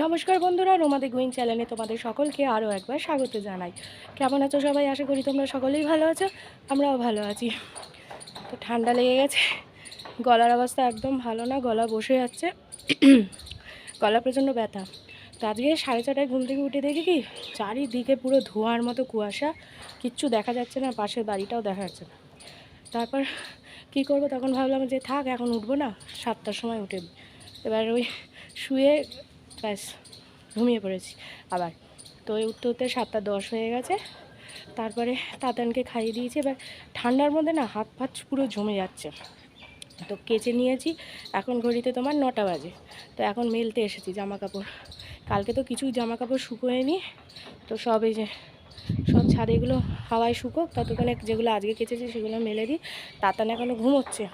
নমস্কার বন্ধুরা, রোমাদি গুইং চ্যানেলে তোমাদের সকলকে আরও একবার স্বাগত জানাই। কেমন আছো সবাই? আশা করি তোমরা সকলেই ভালো আছো, আমরাও ভালো আছি। তো ঠান্ডা লেগে গেছে, গলার অবস্থা একদম ভালো না, গলা বসে যাচ্ছে, গলা প্রচণ্ড ব্যথা। তো আজকে 4:30টায় ঘুম থেকে উঠে দেখি কি চারিদিকে পুরো ধোঁয়ার মতো কুয়াশা, কিচ্ছু দেখা যাচ্ছে না, পাশের বাড়িটাও দেখা যাচ্ছে না। তারপর কি করব, তখন ভাবলাম যে থাক, এখন উঠবো না, 7টার সময় উঠে। এবার ওই শুয়ে ব্যাস ঘুমিয়ে পড়েছি আবার। তো উঠতে উঠতে 7টা 10 হয়ে গেছে। তারপরে তাতানকে খাইয়ে দিয়েছি। এবার ঠান্ডার মধ্যে না হাত ফাত পুরো জমে যাচ্ছে, তো কেচে নিয়েছি। এখন ঘড়িতে তোমার 9টা বাজে। তো এখন মেলতে এসেছি জামা কাপড়। কালকে তো কিছুই জামা কাপড় শুকোয়নি, তো সব এই যে সব ছাদেগুলো হাওয়ায় শুকোক, ততক্ষণে যেগুলো আজকে কেচেছি সেগুলো মেলে দিই। তাতান এখনও ঘুমোচ্ছে,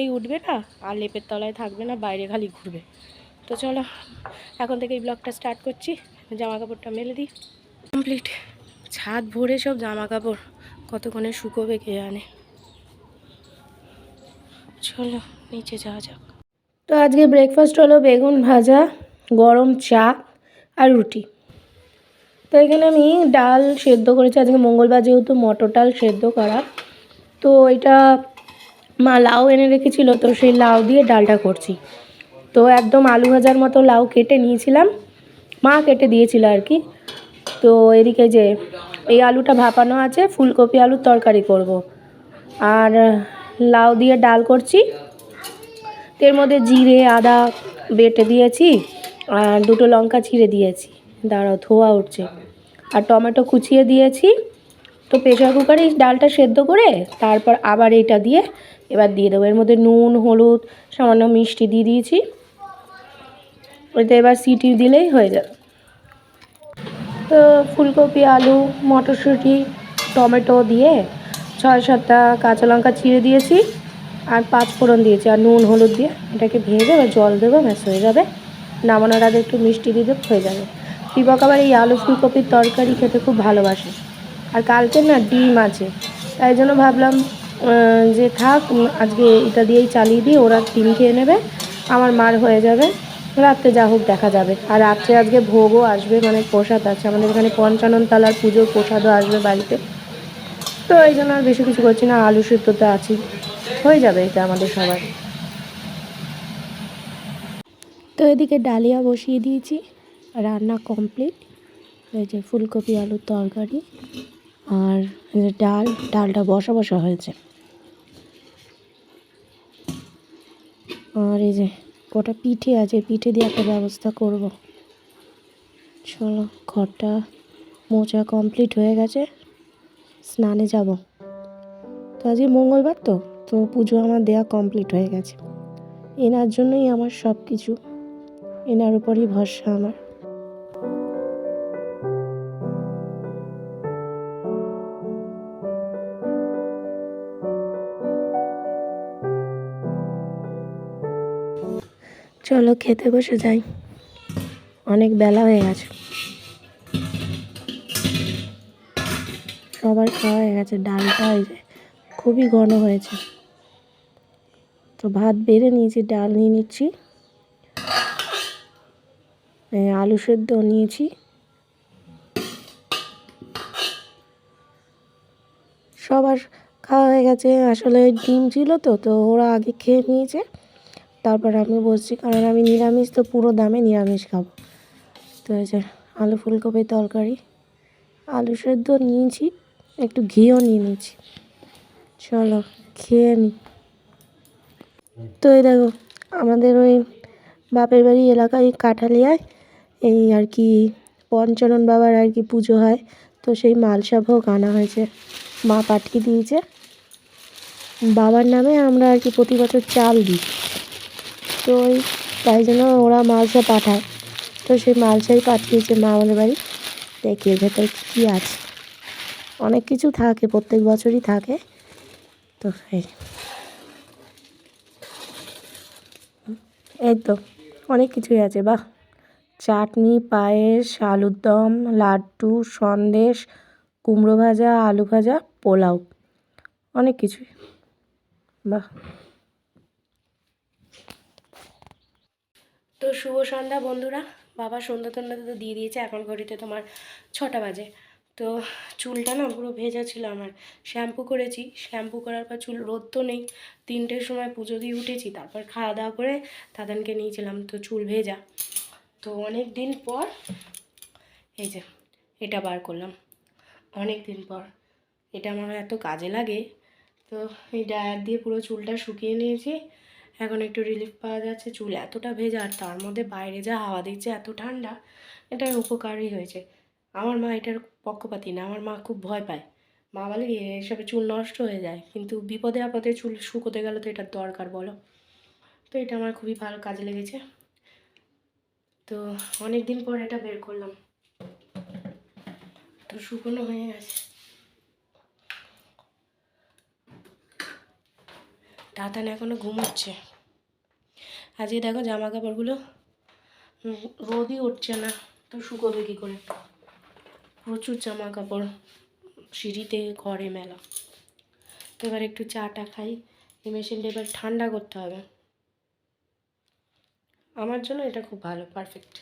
এই উঠবে না আর লেপের তলায় থাকবে না, বাইরে খালি ঘুরবে। তো চলো এখন থেকে এই ব্লগটা স্টার্ট করছি। জামা কাপড়টা মেলে দিই। কমপ্লিট, ছাদ ভরে সব জামা কাপড়, কতক্ষণে শুকোবে কে জানে। চলো নিচে যাওয়া যাক। তো আজকে ব্রেকফাস্ট হলো বেগুন ভাজা, গরম চা আর রুটি। তো এখানে আমি ডাল সেদ্ধ করেছি, আজকে মঙ্গলবার যেহেতু মটর ডাল সেদ্ধ করা। তো এটা মা লাউ এনে রেখেছিল, তো সেই লাউ দিয়ে ডালটা করছি। তো একদম আলু ভাজার মতো লাউ কেটে নিয়েছিলাম, মা কেটে দিয়েছিল আর কি। তো এদিকে যে এই আলুটা ভাপানো আছে, ফুলকপি আলুর তরকারি করব। আর লাউ দিয়ে ডাল করছি। এর মধ্যে জিরে আদা বেটে দিয়েছি, আর 2টো লঙ্কা চিড়ে দিয়েছি, দাঁড়াও ধোয়া উঠছে, আর টমেটো কুচিয়ে দিয়েছি। তো প্রেশার কুকারে এই ডালটা সেদ্ধ করে তারপর আবার এইটা দিয়ে এবার দিয়ে দেবো। এর মধ্যে নুন হলুদ সামান্য মিষ্টি দিয়ে দিয়েছি, ওইটা এবার সিটি দিলেই হয়ে যাবে। তো ফুলকপি আলু মটরশুঁটি টমেটো দিয়ে 6-7টা কাঁচা লঙ্কা চিড়ে দিয়েছি, আর 5 ফোড়ন দিয়েছি, আর নুন হলুদ দিয়ে এটাকে ভেজে এবার জল দেবো, ব্যাস হয়ে যাবে। নামানোর আগে একটু মিষ্টি দিয়ে দেবো, হয়ে যাবে। দীপক আবার এই আলু ফুলকপির তরকারি খেতে খুব ভালোবাসে, আর কালকে না ডিম আছে, তাই জন্য ভাবলাম যে থাক আজকে এটা দিয়েই চালিয়ে দিই, ওরা ডিম খেয়ে নেবে, আমার মার হয়ে যাবে, রাত্রে যা হোক দেখা যাবে। আর রাত্রে আজকে ভোগও আসবে, মানে প্রসাদ আছে আমাদের এখানে, পঞ্চানন তলার পুজোর প্রসাদও আসবে বাড়িতে। তো এই জন্য আর বেশি কিছু করছি না, আলু সিদ্ধতে আছি, হয়ে যাবে এটা আমাদের সবার। তো এদিকে ডালিয়া বসিয়ে দিয়েছি, রান্না কমপ্লিট। এই যে ফুলকপি আলুর তরকারি, আর এই যে ডালটা বসা বসা হয়েছে। আর এই যে কটা পিঠে আছে, পিঠে দিয়ে একটা ব্যবস্থা করব। চলো ঘরটা মোছা কমপ্লিট হয়ে গেছে, স্নানে যাব। তো আজকে মঙ্গলবার, তো তো পুজো আমার দেয়া কমপ্লিট হয়ে গেছে। এনার জন্যই আমার সব কিছু, এনার উপরই ভরসা আমার। চলো খেতে বসে যাই, অনেক বেলা হয়ে গেছে, সবার খাওয়া হয়ে গেছে। ডালটা এই যে খুবই ঘন হয়েছে, তো ভাত বেড়ে নিয়েছি, ডাল নিয়ে নিচ্ছি, আলু সেদ্ধ নিয়েছি। সবার খাওয়া হয়ে গেছে, আসলে ডিম ছিল তো তো ওরা আগে খেয়ে নিয়েছে, তারপর আমি বসছি, কারণ আমি নিরামিষ, তো পুরো দামে নিরামিষ খাবো। তো এই যে আলু ফুলকপির তরকারি, আলু সেদ্ধ নিয়েছি, একটু ঘিও নিয়ে নিয়েছি। চলো খেয়ে নিই। তো এই দেখো আমাদের ওই বাপের বাড়ি এলাকায় কাঠালিয়ায় এই আর কি পঞ্চানন বাবার আর কি পুজো হয়, তো সেই মালসা ভোগ আনা হয়েছে, মা পাঠিয়ে দিয়েছে বাবার নামে। আমরা আর কি প্রতি বছর চাল দিই, তো ওই তাই জন্য ওরা মালসা পাঠায়, তো সেই মালসাই পাঠিয়েছে মা আমাদের বাড়ি। দেখি এর ভেতরে কী আছে, অনেক কিছু থাকে, প্রত্যেক বছরই থাকে। তো এই তো অনেক কিছুই আছে, বাহ, চাটনি পায়েস আলুর দম লাড্ডু সন্দেশ কুমড়ো ভাজা আলু ভাজা পোলাও, অনেক কিছুই, বাহ। তো শুভ সন্ধ্যা বন্ধুরা, বাবা সন্ধ্যা টন্ধ্যা তো দিয়ে দিয়েছে, এখন ঘড়িতে তোমার 6টা বাজে। তো চুলটা না পুরো ভেজা ছিল আমার, শ্যাম্পু করেছি, শ্যাম্পু করার পর চুল রোদ তো নেই, 3টের সময় পুজো দিয়ে উঠেছি, তারপর খাওয়া দাওয়া করে দাদানকে নিয়েছিলাম, তো চুল ভেজা। তো অনেক দিন পর এই যে এটা বার করলাম, অনেক দিন পর। এটা আমার এত কাজে লাগে। তো এই ড্রায়ার দিয়ে পুরো চুলটা শুকিয়ে নিয়েছি, এখন একটু রিলিফ পাওয়া যাচ্ছে। চুল এতটা ভেজা, আর তার মধ্যে বাইরে যা হাওয়া দিচ্ছে এত ঠান্ডা, এটার উপকারই হয়েছে। আমার মা এটার পক্ষপাতী না, আমার মা খুব ভয় পায়। মা বলে এসবে চুল নষ্ট হয়ে যায়, কিন্তু বিপদে আপদে চুল শুকোতে গেলে তো এটার দরকার বলো। তো এটা আমার খুবই ভালো কাজে লেগেছে। তো অনেক দিন পর এটা বের করলাম, তো শুকনো হয়ে গেছে। দাদান এখনো ঘুমোচ্ছে। আজকে দেখো জামা কাপড়গুলো রোদই উঠছে না, তো শুকোবে কী করে। প্রচুর জামা কাপড় সিঁড়িতে ঘরে মেলা। তো এবার একটু চাটা খাই, এই মেশিনটা এবার ঠান্ডা করতে হবে। আমার জন্য এটা খুব ভালো, পারফেক্ট।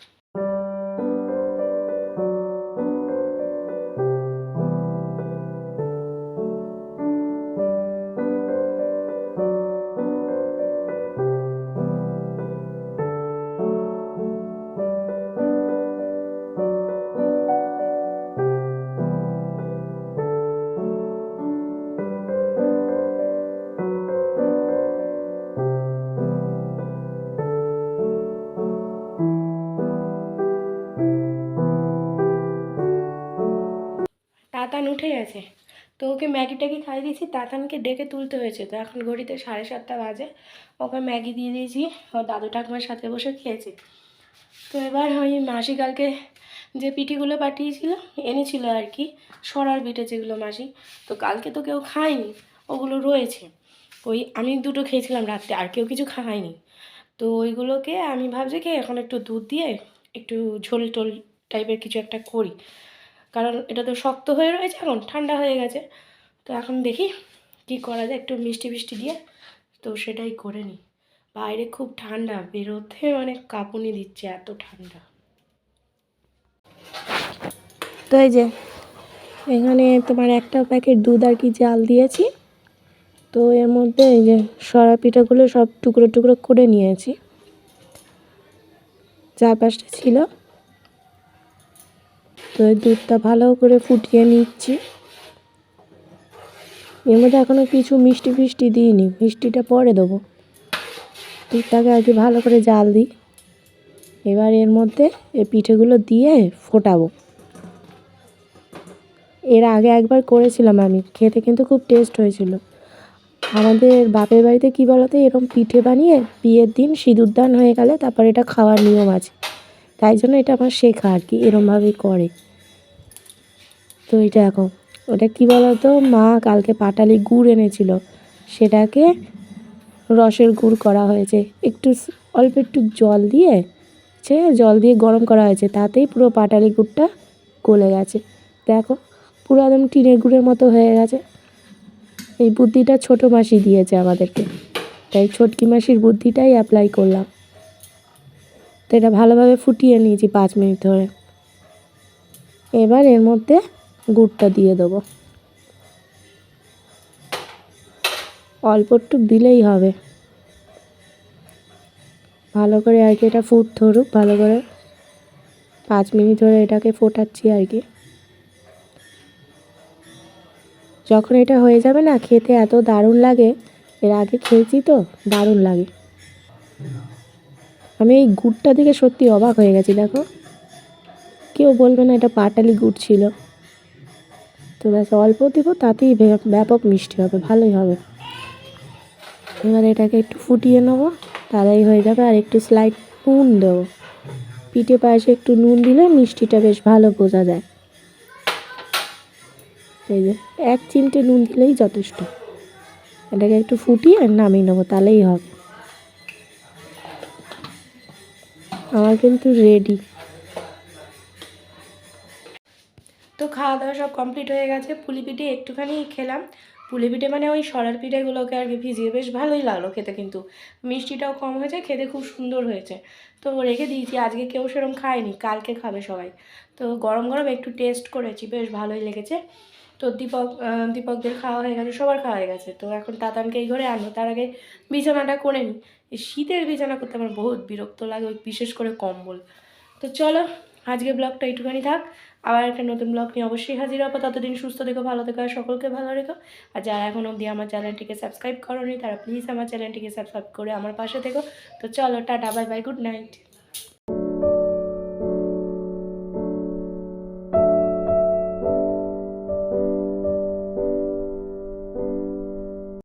তাতান উঠে গেছে, তো ওকে ম্যাগি ট্যাগি খাইয়ে দিয়েছি, তাতানকে ডেকে তুলতে হয়েছে। তো এখন ঘড়িতে 7:30 বাজে, ওকে ম্যাগি দিয়ে দিয়েছি, ও দাদু ঠাকুমার সাথে বসে খেয়েছে। তো এবার ওই মাসি কালকে যে পিঠেগুলো পাঠিয়েছিল এনেছিল আর কি, সরার পিঠে যেগুলো মাসি, তো কালকে তো কেউ খায়নি, ওগুলো রয়েছে। ওই আমি 2টো খেয়েছিলাম রাত্রে, আর কেউ কিছু খায়নি। তো ওইগুলোকে আমি ভাবছি কি এখন একটু দুধ দিয়ে একটু ঝোল টোল টাইপের কিছু একটা করি, কারণ এটা তো শক্ত হয়ে রয়েছে, এখন ঠান্ডা হয়ে গেছে। তো এখন দেখি কি করা যায়, একটু মিষ্টি ফিষ্টি দিয়ে, তো সেটাই করে নিই। বাইরে খুব ঠান্ডা, বেরোতে মানে কাঁপুনি দিচ্ছে, এত ঠান্ডা। তো এই যে এখানে তোমার একটা প্যাকেট দুধ আর কি জাল দিয়েছি, তো এর মধ্যে এই যে সরা পিঠাগুলো সব টুকরো টুকরো করে নিয়েছি, 4-5টা ছিল। তো এই দুধটা ভালো করে ফুটিয়ে নিচ্ছি। এর মধ্যে এখনও কিছু মিষ্টি ফিষ্টি দিইনি, মিষ্টিটা পরে দেবো। দুধটাকে আর কি ভালো করে জাল দিই। এবার এর মধ্যে এই পিঠেগুলো দিয়ে ফোটাবো। এর আগে একবার করেছিলাম আমি, খেতে কিন্তু খুব টেস্ট হয়েছিল। আমাদের বাপের বাড়িতে কী বলতো, এরকম পিঠে বানিয়ে বিয়ের দিন সিঁদুরদান হয়ে গেলে তারপর এটা খাওয়ার নিয়ম আছে, তাই জন্য এটা আমার শেখা আর কি, এরমভাবেই করে। তো এটা এখন ওটা কী বলতো, মা কালকে পাটালি গুড় এনেছিল, সেটাকে রসের গুড় করা হয়েছে, একটু অল্প একটু জল দিয়ে গরম করা হয়েছে, তাতেই পুরো পাটালি গুড়টা গলে গেছে। দেখো পুরো একদম টিনের গুড়ের মতো হয়ে গেছে। এই বুদ্ধিটা ছোটো মাসি দিয়েছে আমাদেরকে, তাই ছোটকি মাসির বুদ্ধিটাই অ্যাপ্লাই করলাম। তো এটা ভালোভাবে ফুটিয়ে নিয়েছি 5 মিনিট ধরে। এবার এর মধ্যে গুড়টা দিয়ে দেবো, অল্প একটু দিলেই হবে। ভালো করে আর কি এটা ফুট ধরুক ভালো করে, 5 মিনিট ধরে এটাকে ফোটাচ্ছি আর কি। যখন এটা হয়ে যাবে না, খেতে এত দারুণ লাগে, এর আগে খেয়েছি তো, দারুণ লাগে। আমি এই গুড়টা দেখে সত্যি অবাক হয়ে গেছি। দেখো কেউ বলবে না এটা পাটালি গুড় ছিল। তো ব্যাস অল্প দেবো, তাতেই ব্যাপক মিষ্টি হবে, ভালোই হবে। এবার এটাকে একটু ফুটিয়ে নেবো, তাহলেই হয়ে যাবে। আর একটু স্লাইড নুন দেবো, পিঠে পায়েসে একটু নুন দিলে মিষ্টিটা বেশ ভালো বোঝা যায়। এই যে 1 চিমটে নুন দিলেই যথেষ্ট। এটাকে একটু ফুটিয়ে নামিয়ে নেবো, তাহলেই হবে। আমার কিন্তু রেডি। তো খাওয়া খাওয়া দাওয়া সব কমপ্লিট হয়ে গেছে। পুলি পিঠে একটুখানি খেলাম। পুলি পিঠে মানে ওই সরার পিঠেগুলোকে আর কি ভিজিয়ে, বেশ ভালোই লাগলো খেতে, কিন্তু মিষ্টিটাও কম হয়েছে, খেতে খুব সুন্দর হয়েছে। তো রেখে দিয়েছি, আজকে কেউ সেরকম খায়নি, কালকে খাবে সবাই। তো গরম গরম একটু টেস্ট করেছি, বেশ ভালোই লেগেছে। তো দীপকদের খাওয়া হয়ে গেছে, সবার খাওয়া হয়ে গেছে। তো এখন তাতানকে এই ঘরে আনবো, তার আগে বিছানাটা করে নিই। এই শীতের বিছানা করতে আমার বহুত বিরক্ত লাগে, ওই বিশেষ করে কম্বল। তো চলো আজকে ব্লগটা একটুখানি থাক, আবার একটা নতুন ব্লগ নিয়ে অবশ্যই হাজির হবো। ততদিন সুস্থ থেকো, ভালো থেকো, আর সকলকে ভালো রেখো। আর যারা এখন অবধি আমার চ্যানেলটিকে সাবস্ক্রাইব করোনি তারা প্লিজ আমার চ্যানেলটিকে সাবস্ক্রাইব করে আমার পাশে থেকো। তো চলো tata, bye bye, good night.